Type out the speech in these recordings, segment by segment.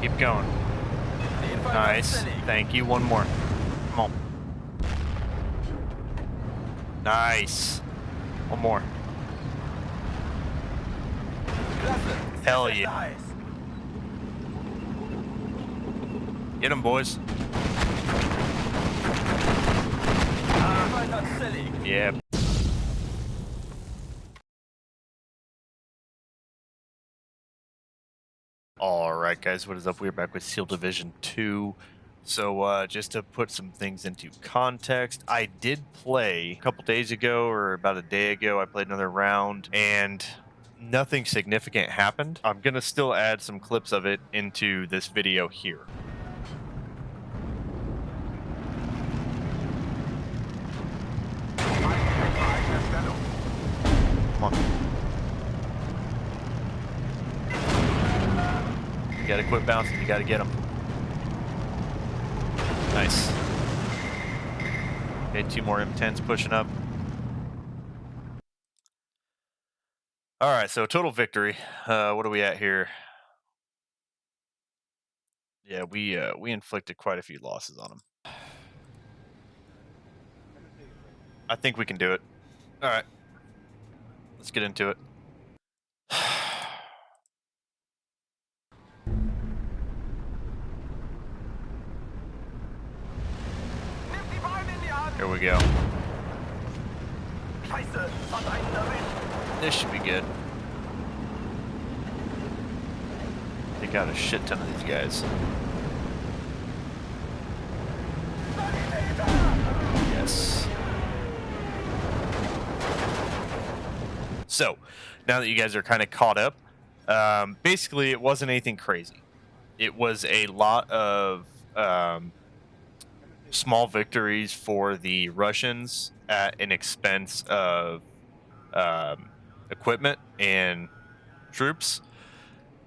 Keep going. Nice. Thank you. One more. Come on. Nice. One more. Hell yeah. Get him, boys. Yeah. Alright guys, what is up? We're back with SEAL Division 2. So just to put some things into context, I did play a couple days ago or about a day ago. I played another round and nothing significant happened. I'm gonna still add some clips of it into this video here. Come on. You gotta quit bouncing, you gotta get them. Nice. Okay, 2 more M10s pushing up. Alright, so total victory. What are we at here? Yeah, we inflicted quite a few losses on them. I think we can do it. Alright. Let's get into it. Here we go. This should be good. Take out a shit ton of these guys. Yes. So, now that you guys are kind of caught up, basically it wasn't anything crazy. It was a lot of small victories for the Russians at an expense of equipment and troops,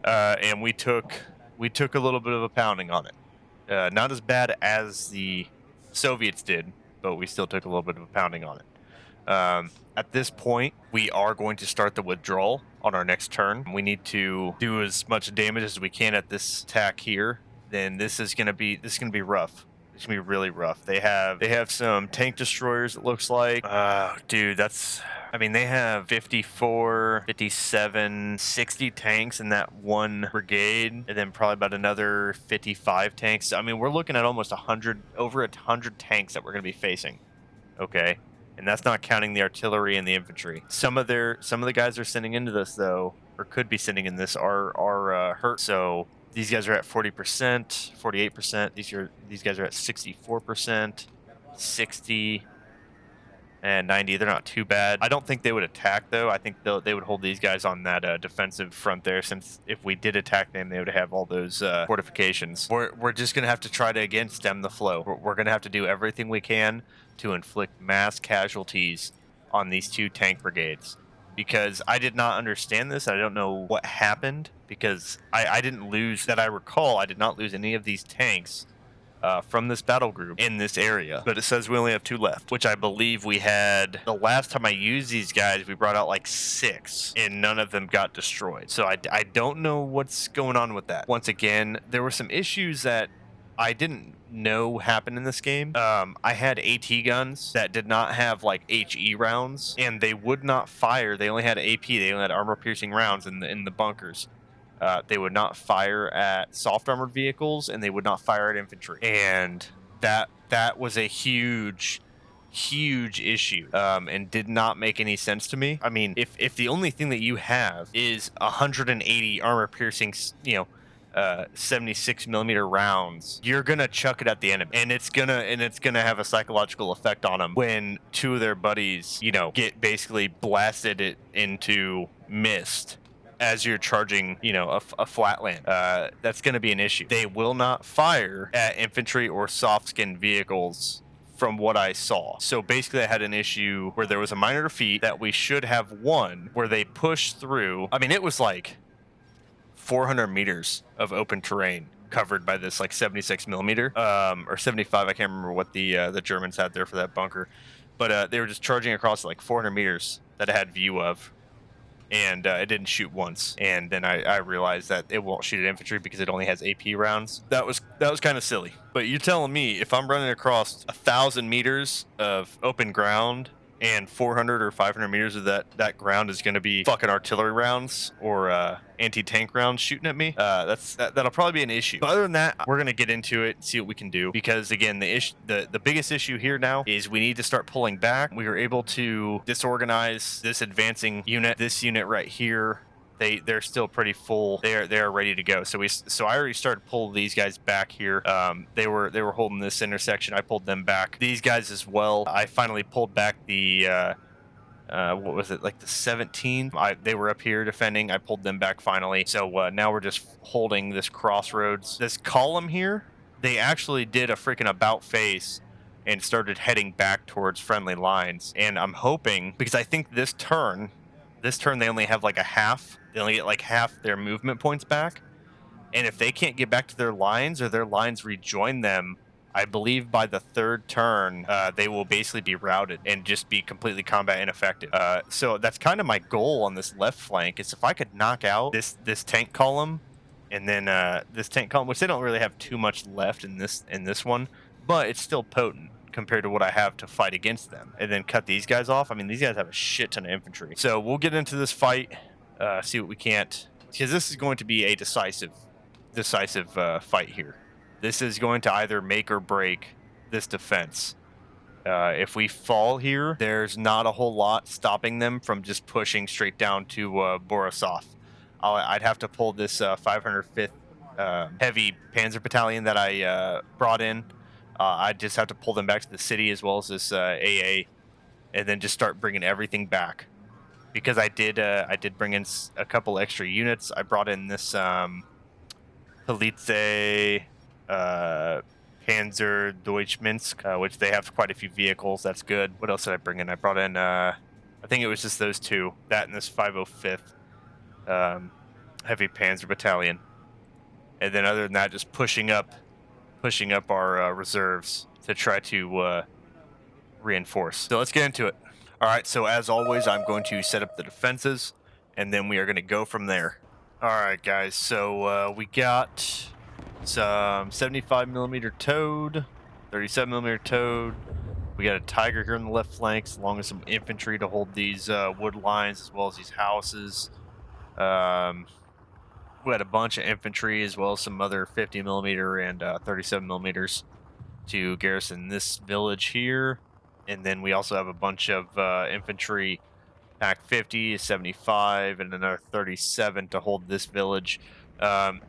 and we took a little bit of a pounding on it. Not as bad as the Soviets did, but we still took a little bit of a pounding on it. At this point, we are going to start the withdrawal on our next turn. We need to do as much damage as we can at this attack here. Then this is gonna be rough. It's gonna be really rough. They have some tank destroyers, it looks like. Dude, I mean, they have 54, 57, 60 tanks in that one brigade, and then probably about another 55 tanks. I mean, we're looking at almost over 100 tanks that we're gonna be facing. Okay. And that's not counting the artillery and the infantry. Some of the guys they're sending into this, though, or could be sending in this, are hurt. So these guys are at 40%, 48%. These guys are at 64%, 60, and 90. They're not too bad. I don't think they would attack, though. I think they would hold these guys on that defensive front there, since if we did attack them, they would have all those fortifications. We're just going to have to try to, again, stem the flow. We're going to have to do everything we can to inflict mass casualties on these 2 tank brigades. Because I did not understand this. I don't know what happened, because I didn't lose, that I recall, I did not lose any of these tanks from this battle group in this area, but it says we only have 2 left, which I believe we had the last time I used these guys. We brought out like 6 and none of them got destroyed. So I don't know what's going on with that. Once again, there were some issues that I didn't know happened in this game. I had AT guns that did not have like HE rounds, and they would not fire. They only had AP. They only had armor piercing rounds in the bunkers. They would not fire at soft armored vehicles, and they would not fire at infantry. And that was a huge issue, and did not make any sense to me. I mean, if the only thing that you have is 180 armor piercing, 76 millimeter rounds, you're gonna chuck it at the enemy, and it's gonna have a psychological effect on them when 2 of their buddies, get basically blasted into mist as you're charging, a flatland. That's going to be an issue. They will not fire at infantry or soft-skinned vehicles from what I saw. So basically I had an issue where there was a minor defeat that we should have won, where they pushed through. I mean, it was like 400 meters of open terrain covered by this like 76 millimeter, or 75. I can't remember what the Germans had there for that bunker, but they were just charging across like 400 meters that I had view of. and it didn't shoot once. And then I realized that it won't shoot at infantry because it only has AP rounds. That was kind of silly. But you're telling me if I'm running across 1,000 meters of open ground and 400 or 500 meters of that ground is going to be fucking artillery rounds or anti-tank rounds shooting at me, that'll probably be an issue. But other than that, we're going to get into it and see what we can do, because again, the biggest issue here now is we need to start pulling back. We were able to disorganize this advancing unit, this unit right here. They're still pretty full. They're ready to go. So I already started pulling these guys back here. They were holding this intersection. I pulled them back. These guys as well. I finally pulled back the what was it, like the 17? They were up here defending. I pulled them back finally. So now we're just holding this crossroads. This column here, they actually did a freaking about face and started heading back towards friendly lines. And I'm hoping, because I think this turn they only have like a half. They only get like half their movement points back. And if they can't get back to their lines, or their lines rejoin them, I believe by the third turn, they will basically be routed and just be completely combat ineffective. So that's kind of my goal on this left flank, is if I could knock out this tank column, and then this tank column, which they don't really have too much left in this one, but it's still potent compared to what I have to fight against them, and then cut these guys off. I mean, these guys have a shit ton of infantry. So we'll get into this fight, see what we can't, because this is going to be a decisive fight here. This is going to either make or break this defense. If we fall here, there's not a whole lot stopping them from just pushing straight down to Borisov. I'd have to pull this 505th heavy panzer battalion that I brought in. I'd just have to pull them back to the city, as well as this AA, and then just start bringing everything back. Because I did bring in a couple extra units. I brought in this Police Panzer Deutschminsk, which they have quite a few vehicles. That's good. What else did I bring in? I brought in, I think it was just those two, that and this 505th heavy panzer battalion. And then other than that, just pushing up our reserves to try to reinforce. So let's get into it. All right, so as always, I'm going to set up the defenses, and then we are going to go from there. All right, guys, so we got some 75mm towed, 37mm towed. We got a Tiger here on the left flank, along with some infantry to hold these wood lines, as well as these houses. We had a bunch of infantry, as well as some other 50mm and 37mm to garrison this village here. And then we also have a bunch of infantry, Pack 50, 75, and another 37 to hold this village.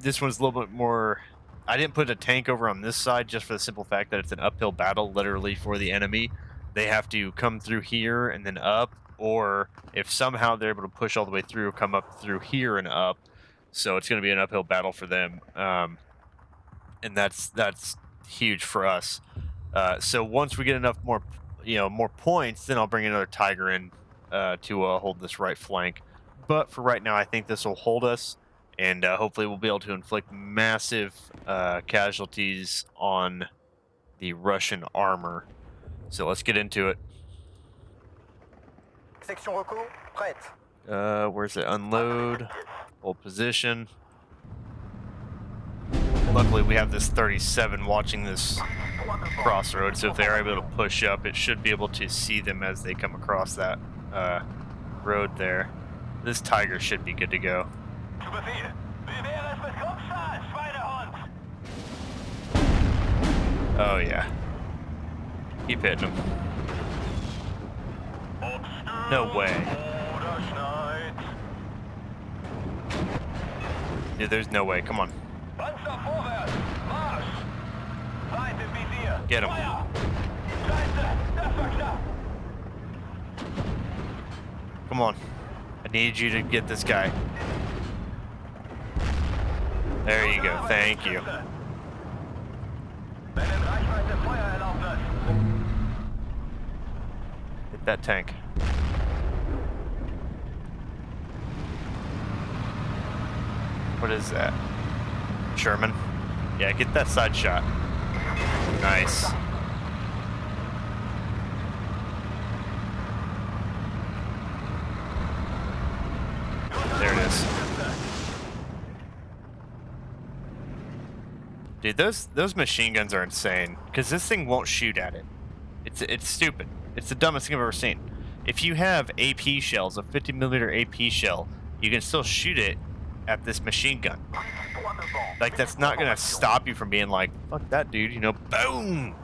This one's a little bit more... I didn't put a tank over on this side just for the simple fact that it's an uphill battle, literally, for the enemy. They have to come through here and then up, or if somehow they're able to push all the way through, come up through here and up. So it's going to be an uphill battle for them, and that's huge for us. So once we get enough more points, then I'll bring another Tiger in to hold this right flank. But for right now, I think this will hold us, and hopefully we'll be able to inflict massive casualties on the Russian armor. So let's get into it. Section recours, prête. Where's it? Unload. Hold position. Luckily, we have this 37 watching this crossroad, so if they're able to push up, it should be able to see them as they come across that road there. This Tiger should be good to go. Oh yeah. Keep hitting them. No way. Dude, there's no way. Come on. Get him. Come on. I need you to get this guy. There you go. Thank you. Hit that tank. What is that? Sherman? Yeah, get that side shot. Nice. Dude, those machine guns are insane because this thing won't shoot at it. It's stupid. It's the dumbest thing I've ever seen. If you have AP shells, a 50mm AP shell, you can still shoot it at this machine gun. Like, that's not gonna stop you from being like, fuck that dude, you know, boom!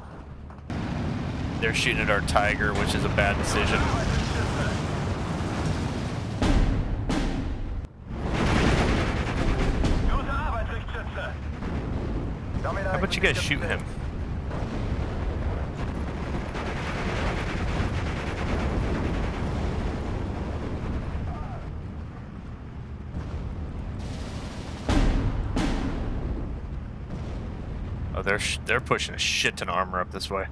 They're shooting at our Tiger, which is a bad decision. How about you guys shoot him? Oh, they're pushing a shit ton of armor up this way.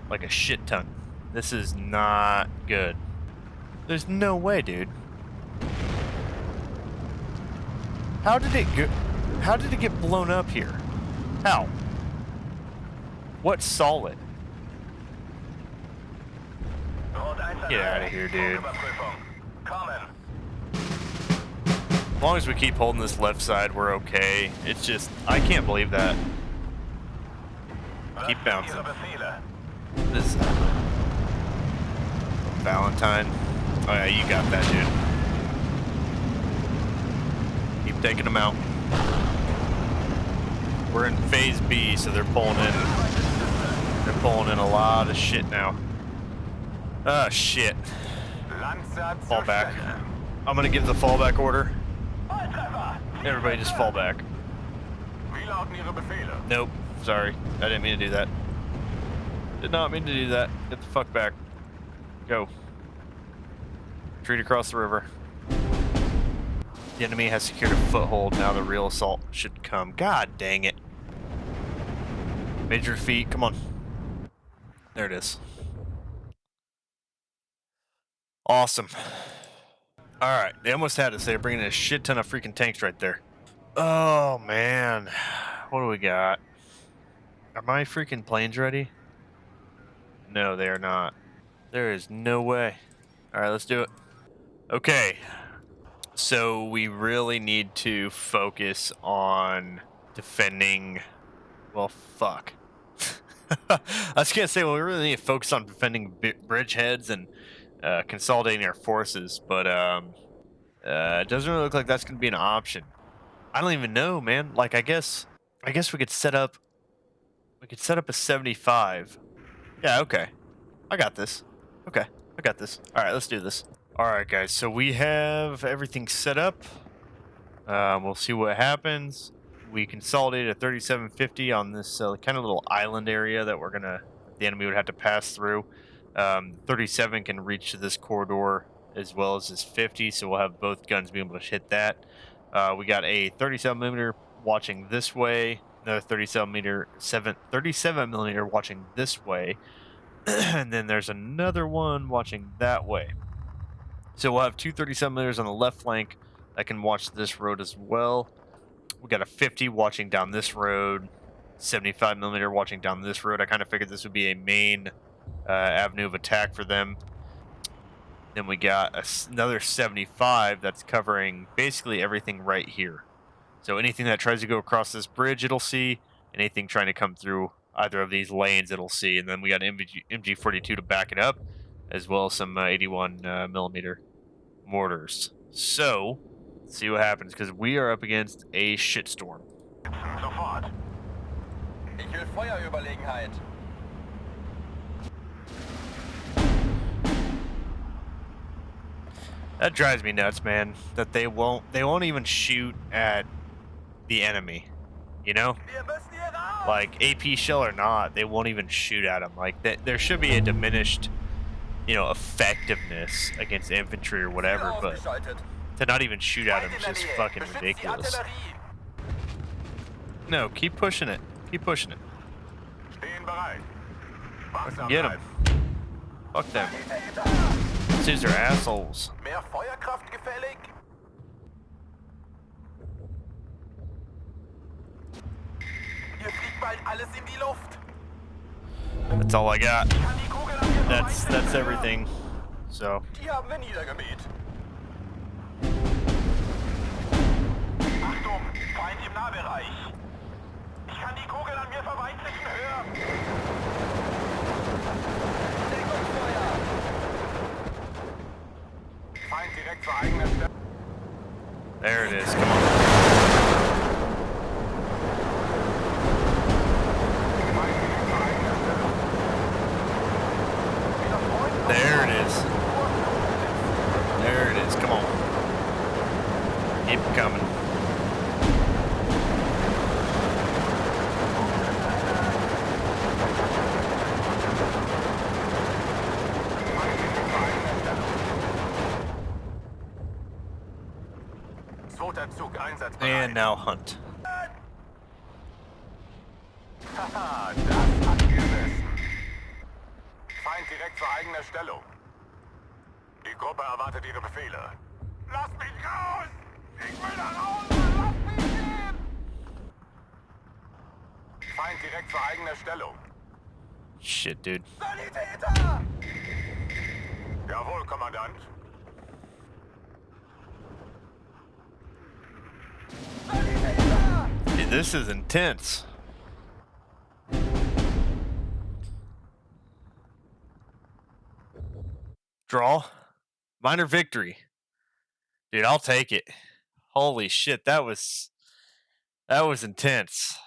Like a shit ton. This is not good. There's no way, dude. How did it get blown up here? How? What solid? Get out of here, dude. As long as we keep holding this left side, we're okay. It's just, I can't believe that. Keep bouncing. This Valentine. Oh yeah, you got that, dude. Keep taking them out. We're in phase B, so they're pulling in. They're pulling in a lot of shit now. Ah, shit. Fall back. I'm gonna give the fallback order. Everybody just fall back. Nope. Sorry. I didn't mean to do that. Did not mean to do that. Get the fuck back. Go. Retreat across the river. The enemy has secured a foothold. Now the real assault should come. God dang it. Major defeat. Come on. There it is. Awesome. Alright. They almost had us. They're bringing in a shit ton of freaking tanks right there. Oh, man. What do we got? Are my freaking planes ready? No, they are not. There is no way. Alright, let's do it. Okay. So we really need to focus on defending... Well, fuck. I was gonna say, well, we really need to focus on defending bridgeheads and consolidating our forces, but it doesn't really look like that's gonna be an option. I don't even know, man. Like, I guess we could set up a 75. Yeah, okay. I got this. Okay, I got this. All right, let's do this. All right, guys. So we have everything set up. We'll see what happens. We consolidated a 3750 on this kind of little island area that the enemy would have to pass through. 37 can reach to this corridor as well as this 50, so we'll have both guns being able to hit that. We got a 37mm watching this way, another 37mm watching this way, and then there's another one watching that way. So we'll have two 37mm on the left flank that can watch this road as well. We got a 50 watching down this road, 75mm watching down this road. I kind of figured this would be a main avenue of attack for them. Then we got another 75 that's covering basically everything right here. So anything that tries to go across this bridge, it'll see. Anything trying to come through either of these lanes, it'll see. And then we got an MG42 to back it up, as well as some 81mm mortars. So, let's see what happens, because we are up against a shitstorm. Sofort. Ich will Feuerüberlegenheit. That drives me nuts, man. That they won't even shoot at the enemy. You know? Like, AP shell or not, they won't even shoot at them. Like, there should be a diminished, effectiveness against infantry or whatever, but to not even shoot at them is just fucking ridiculous. No, keep pushing it. Keep pushing it. Fucking get them. Fuck them. These are assholes. Mehr Feuerkraft gefällig? Hier fliegt bald alles in die Luft. That's all I got. That's everything. So. Die haben wir niedergemäht. Achtung, Feind im Nahbereich. Ich kann die zu eigener Stelle. There it is. Come on. There it is. There it is. Come on. Keep it coming. Zweiter Zug einsatzbereit. And now hunt. Haha, das hat gesessen. Feind direkt vor eigener Stellung. Die Gruppe erwartet ihre Befehle. Lass mich raus! Ich will da raus! Lass mich gehen! Feind direkt vor eigener Stellung. Shit, dude. Sanitäter! Jawohl, Kommandant. Sanitäter! Dude, this is intense. Draw. Minor victory. Dude, I'll take it. Holy shit, that was intense.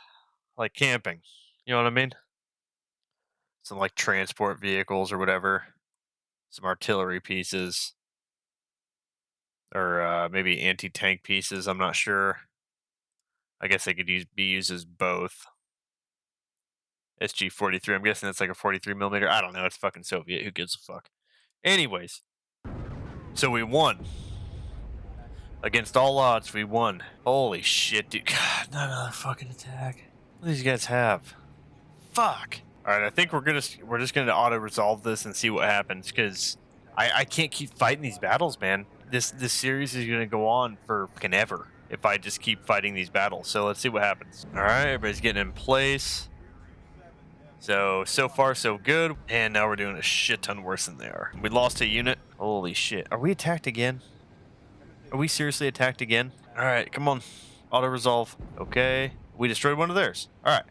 Like camping. You know what I mean? Some like transport vehicles or whatever. Some artillery pieces. Or maybe anti-tank pieces, I'm not sure. I guess they could be used as both. SG-43, I'm guessing that's like a 43 millimeter. I don't know, it's fucking Soviet. Who gives a fuck? Anyways. So we won. Against all odds, we won. Holy shit, dude. God, not another fucking attack. What do these guys have? Fuck. Alright, I think we're just gonna auto-resolve this and see what happens, because I can't keep fighting these battles, man. This series is gonna go on for fucking ever if I just keep fighting these battles. So let's see what happens. Alright, everybody's getting in place. So far so good. And now we're doing a shit ton worse than they are. We lost a unit. Holy shit. Are we attacked again? Are we seriously attacked again? Alright, come on. Auto-resolve. Okay. We destroyed one of theirs. Alright.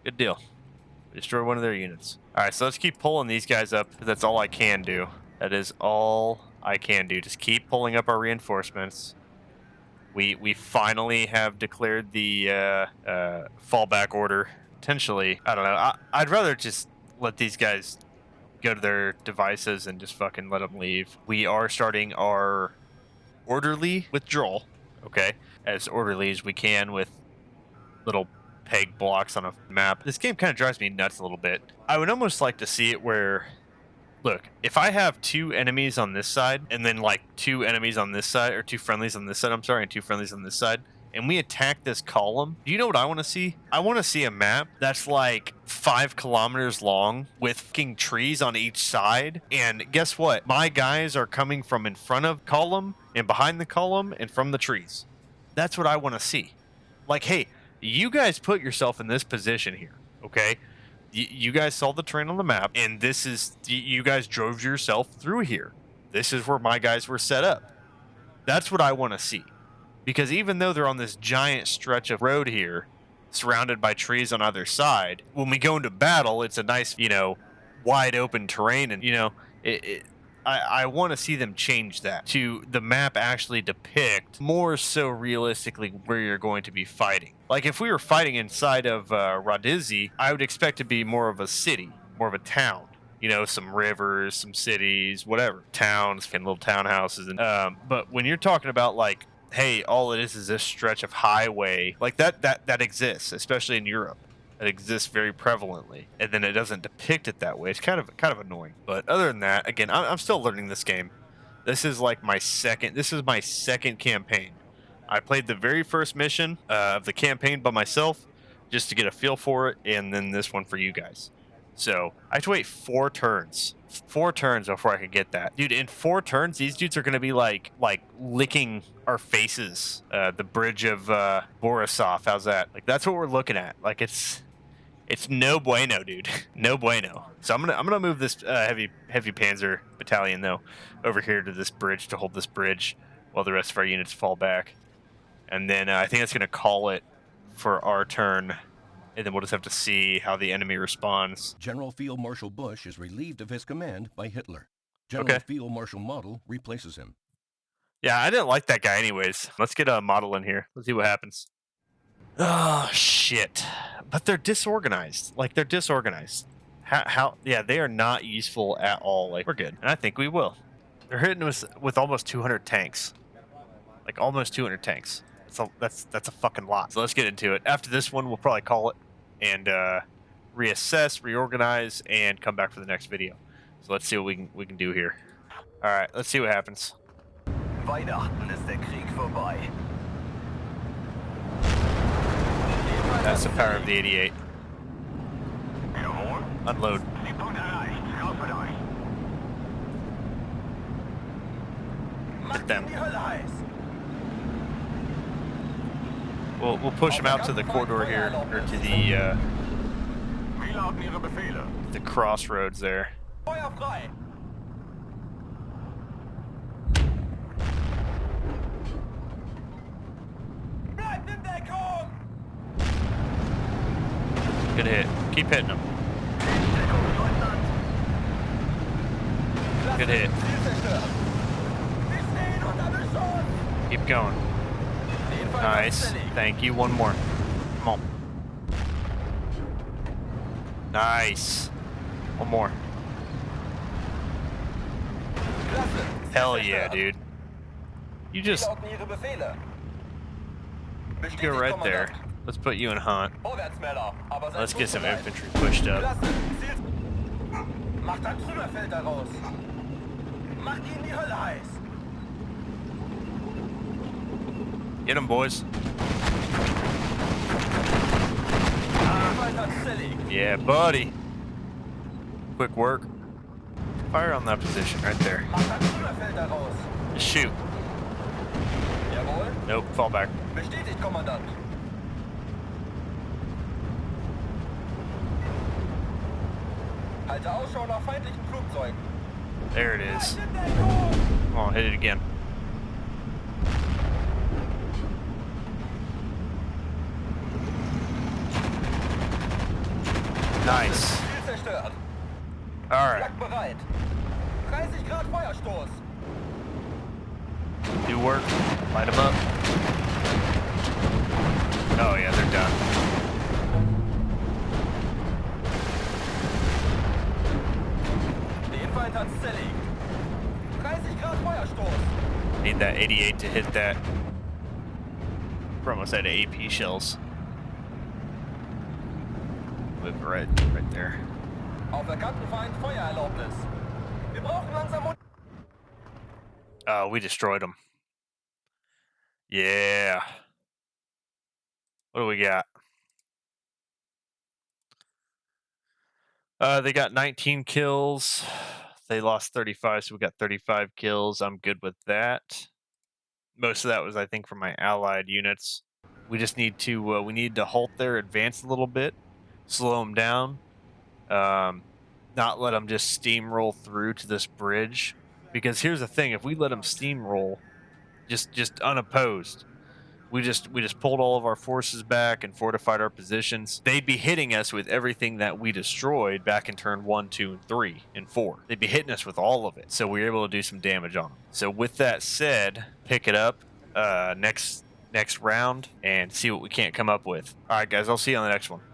Good deal. We destroyed one of their units. Alright, so let's keep pulling these guys up, because that's all I can do. That is all I can do. Just keep pulling up our reinforcements. We finally have declared the fallback order. Potentially, I don't know. I'd rather just let these guys go to their devices and just fucking let them leave. We are starting our orderly withdrawal, okay? As orderly as we can with little peg blocks on a map. This game kind of drives me nuts a little bit. I would almost like to see it where, look, if I have two enemies on this side and then like two enemies on this side, or two friendlies on this side, I'm sorry, and two friendlies on this side, and we attack this column, do you know what I want to see? I want to see a map that's like 5 kilometers long with fucking trees on each side. And guess what? My guys are coming from in front of column and behind the column and from the trees. That's what I want to see. Like, hey, you guys put yourself in this position here, okay? You guys saw the terrain on the map, and this is, you guys drove yourself through here. This is where my guys were set up. That's what I want to see. Because even though they're on this giant stretch of road here, surrounded by trees on either side, when we go into battle, it's a nice, you know, wide open terrain. And, you know, I want to see them change that to the map actually depict more so realistically where you're going to be fighting. Like if we were fighting inside of Radizi, I would expect to be more of a city, more of a town. You know, some rivers, some cities, whatever, towns, and little townhouses. And but when you're talking about like, hey, all it is this stretch of highway, like that exists, especially in Europe. It exists very prevalently, and then it doesn't depict it that way. It's kind of annoying. But other than that, again, I'm still learning this game. This is like my second campaign. I played the very first mission of the campaign by myself just to get a feel for it, and then this one for you guys. So I have to wait 4 turns. 4 turns before I can get that. Dude, in 4 turns, these dudes are going to be like licking our faces. The bridge of Borisov, how's that? Like, that's what we're looking at. Like, it's no bueno, dude. No bueno. So I'm gonna move this heavy panzer battalion, though, over here to this bridge to hold this bridge while the rest of our units fall back. And then I think that's going to call it for our turn. And then we'll just have to see how the enemy responds. General Field Marshal Bush is relieved of his command by Hitler. General Okay. Field Marshal Model replaces him. Yeah, I didn't like that guy anyways. Let's get a model in here. Let's see what happens. Oh, shit. But they're disorganized. Like, they're disorganized. Yeah, they are not useful at all. Like, we're good. And I think we will. They're hitting us with almost 200 tanks. Like, almost 200 tanks. That's a fucking lot. So let's get into it. After this one, we'll probably call it and reassess, reorganize, and come back for the next video. So let's see what we can do here. All right, let's see what happens. Weihnachten ist der Krieg vorbei. That's the power of the 88. Jawohl. Unload. Siegpunkt erreicht. Raus mit euch. Hit them. Die Hölle heiß. We'll push them out to the corridor here, or to the Wie lauten Ihre Befehle? crossroads there. Feuer frei. Bleibt in Deckung. Good hit. Keep hitting them. Deckung, Leutnant. Good hit. Ziel zerstört. Wir stehen unter Beschuss. Keep going. Den Fall Nice. festgelegt. Thank you. One more. Come on. Nice. One more. Klasse. Hell yeah, dude. You just Lauten Ihre Befehle. go right there. Let's put you in hunt. Vorwärtsmänner, aber seid Let's get some bereit. infantry pushed up. Klasse. Ziel. Macht ein Trümmerfeld daraus. Macht ihnen die Hölle heiß. Get them, boys. Weiter zerlegt. Yeah, buddy. Quick work. Fire on that position right there. Macht ein Trümmerfeld daraus. Just shoot. Jawohl. Nope, fall back. Bestätigt, Kommandant. Halte Ausschau nach feindlichen Flugzeugen. There it is. In Deckung. Come on, hit it again. Nice. Ziel zerstört. All right. Flak bereit. 30 Grad Feuerstoß. Do work. Light them up. Oh yeah, they're done. Den Feind hat's zerlegt. 30 Grad Feuerstoß. Need that 88 to hit that. We're almost out of AP shells. Move right there. Auf erkannten Feind Feuererlaubnis. Wir brauchen langsam Mut. Oh, we destroyed them. Yeah. What do we got? They got 19 kills. They lost 35, so we got 35 kills. I'm good with that. Most of that was, I think, from my allied units. We just need to halt their advance a little bit, slow them down, not let them just steamroll through to this bridge. Because here's the thing: if we let them steamroll, just unopposed, we just pulled all of our forces back and fortified our positions, they'd be hitting us with everything that we destroyed back in turn 1, 2, and 3, and 4. They'd be hitting us with all of it, so we were able to do some damage on them. So with that said, pick it up next round and see what we can't come up with. All right, guys, I'll see you on the next one.